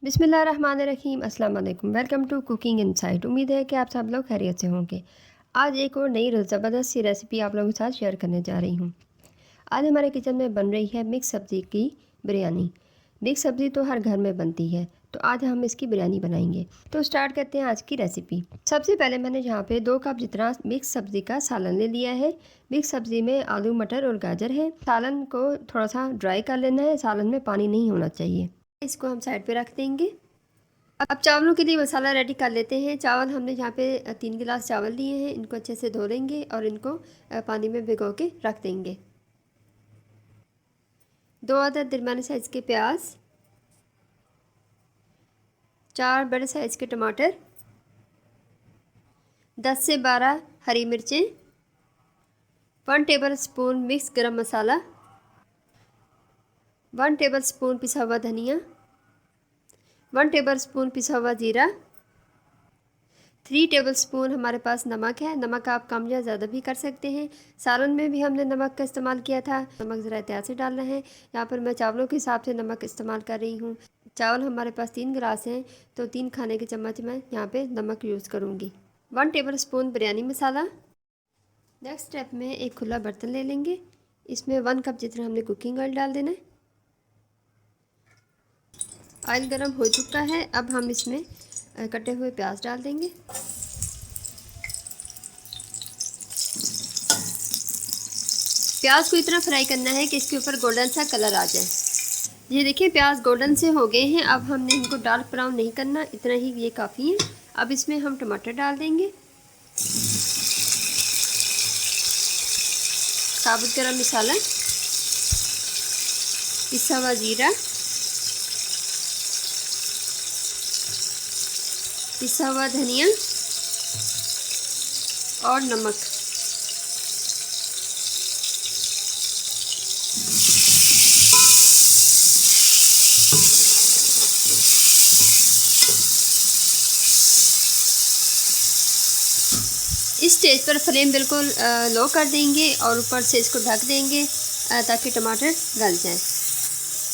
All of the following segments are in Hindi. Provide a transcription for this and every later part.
बिस्मिल्लाहिर्रहमानिर्रहीम। अस्सलाम वालेकुम। Welcome to cooking insight. उम्मीद है कि आप सब लोग खैरियत से होंगे। आज एक और नई ज़बरदस्त सी रेसिपी आप लोगों के साथ शेयर करने जा रही हूँ। आज हमारे किचन में बन रही है मिक्स सब्ज़ी की बिरयानी। मिक्स सब्ज़ी तो हर घर में बनती है, तो आज हम इसकी बिरयानी बनाएंगे। तो स्टार्ट करते हैं आज की रेसिपी। सबसे पहले मैंने यहाँ पे 2 कप जितना मिक्स सब्ज़ी का सालन ले लिया है। मिक्स सब्ज़ी में आलू, मटर और गाजर है। सालन को थोड़ा सा ड्राई कर लेना है, सालन में पानी नहीं होना चाहिए। इसको हम साइड पे रख देंगे। अब चावलों के लिए मसाला रेडी कर लेते हैं। चावल हमने यहाँ पे 3 गिलास चावल लिए हैं। इनको अच्छे से धो लेंगे और इनको पानी में भिगो के रख देंगे। 2 अदद दरमियाने साइज़ के प्याज, 4 बड़े साइज़ के टमाटर, 10 से 12 हरी मिर्चें, 1 टेबल स्पून मिक्स गरम मसाला, 1 टेबल स्पून पिसा हुआ धनिया, 1 टेबल स्पून पिसा हुआ जीरा, 3 टेबल स्पून हमारे पास नमक है। नमक आप कम या ज़्यादा भी कर सकते हैं। सालन में भी हमने नमक का इस्तेमाल किया था। नमक ज़रा एहतियात से डालना है। यहाँ पर मैं चावलों के हिसाब से नमक इस्तेमाल कर रही हूँ। चावल हमारे पास 3 गिलास हैं, तो 3 खाने के चम्मच मैं यहाँ पे नमक यूज़ करूँगी। 1 टेबल स्पून बिरयानी मसाला। नेक्स्ट स्टेप में एक खुला बर्तन ले लेंगे। इसमें 1 कप जितना हमने कुकिंग ऑयल डाल देना है। ऑयल गर्म हो चुका है। अब हम इसमें कटे हुए प्याज डाल देंगे। प्याज को इतना फ्राई करना है कि इसके ऊपर गोल्डन सा कलर आ जाए। ये देखिए प्याज गोल्डन से हो गए हैं। अब हमने इनको डार्क ब्राउन नहीं करना, इतना ही ये काफ़ी है। अब इसमें हम टमाटर डाल देंगे, साबुत गरम मसाला, पिसा हुआ जीरा, पिसा हुआ धनिया और नमक। इस स्टेज पर फ्लेम बिल्कुल लो कर देंगे और ऊपर से इसको ढक देंगे ताकि टमाटर गल जाए।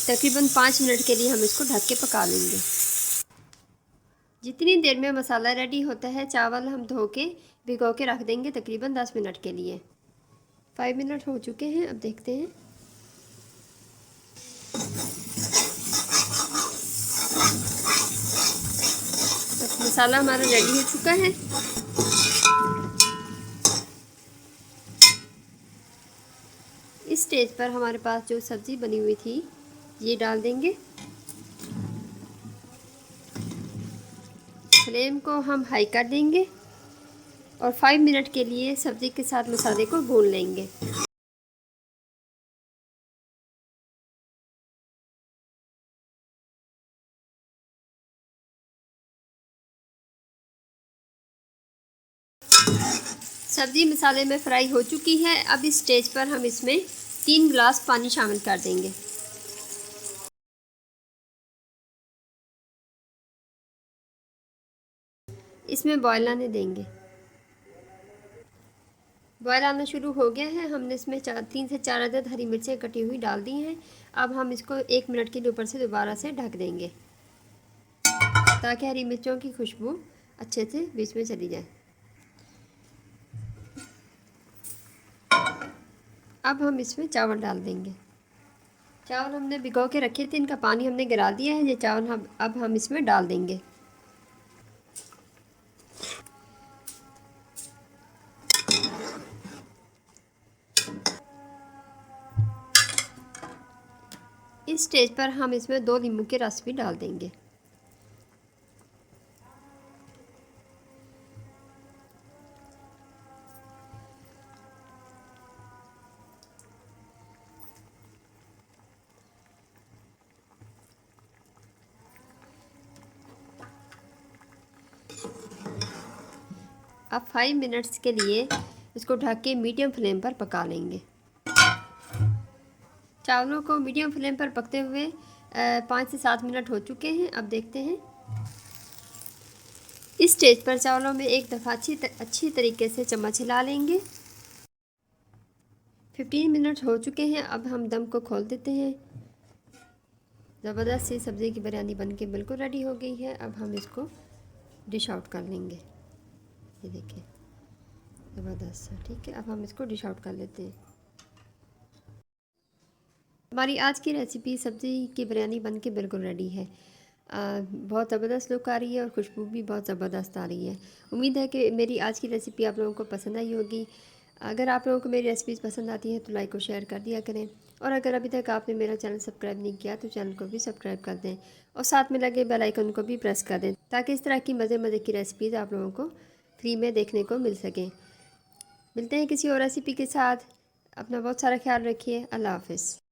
तकरीबन 5 मिनट के लिए हम इसको ढक के पका लेंगे। जितनी देर में मसाला रेडी होता है, चावल हम धो के भिगो के रख देंगे तकरीबन 10 मिनट के लिए। 5 मिनट हो चुके हैं। अब देखते हैं। अब मसाला हमारा रेडी हो चुका है। इस स्टेज पर हमारे पास जो सब्ज़ी बनी हुई थी ये डाल देंगे। फ्लेम को हम हाई कर देंगे और 5 मिनट के लिए सब्ज़ी के साथ मसाले को भून लेंगे। सब्ज़ी मसाले में फ्राई हो चुकी है। अब इस स्टेज पर हम इसमें 3 गिलास पानी शामिल कर देंगे। इसमें बॉयल आने देंगे। बॉयल आना शुरू हो गया है। हमने इसमें 3 से 4 अदद हरी मिर्चें कटी हुई डाल दी हैं। अब हम इसको 1 मिनट के लिए ऊपर से दोबारा से ढक देंगे ताकि हरी मिर्चों की खुशबू अच्छे से बीच में चली जाए। अब हम इसमें चावल डाल देंगे। चावल हमने भिगो के रखे थे, इनका पानी हमने गिरा दिया है। ये चावल अब हम इसमें डाल देंगे। इस स्टेज पर हम इसमें 2 नींबू के रस भी डाल देंगे। अब 5 मिनट्स के लिए इसको ढक के मीडियम फ्लेम पर पका लेंगे। चावलों को मीडियम फ्लेम पर पकते हुए 5 से 7 मिनट हो चुके हैं। अब देखते हैं। इस स्टेज पर चावलों में एक दफ़ा अच्छी तरीके से चम्मच हिला लेंगे। 15 मिनट हो चुके हैं। अब हम दम को खोल देते हैं। ज़बरदस्त सी सब्ज़ी की बिरयानी बनके बिल्कुल रेडी हो गई है। अब हम इसको डिश आउट कर लेंगे। ये देखिए ज़बरदस्त है। ठीक है, अब हम इसको डिश आउट कर लेते हैं। हमारी आज की रेसिपी सब्ज़ी की बिरयानी बनके बिल्कुल रेडी है। बहुत ज़बरदस्त लुक आ रही है और खुशबू भी बहुत ज़बरदस्त आ रही है। उम्मीद है कि मेरी आज की रेसिपी आप लोगों को पसंद आई होगी। अगर आप लोगों को मेरी रेसिपीज़ पसंद आती हैं तो लाइक और शेयर कर दिया करें, और अगर अभी तक आपने मेरा चैनल सब्सक्राइब नहीं किया तो चैनल को भी सब्सक्राइब कर दें और साथ में लगे बेल आइकन को भी प्रेस कर दें, ताकि इस तरह की मज़े मज़े की रेसिपीज़ आप लोगों को फ्री में देखने को मिल सकें। मिलते हैं किसी और रेसिपी के साथ। अपना बहुत सारा ख्याल रखिए। अल्लाह हाफ़िज़।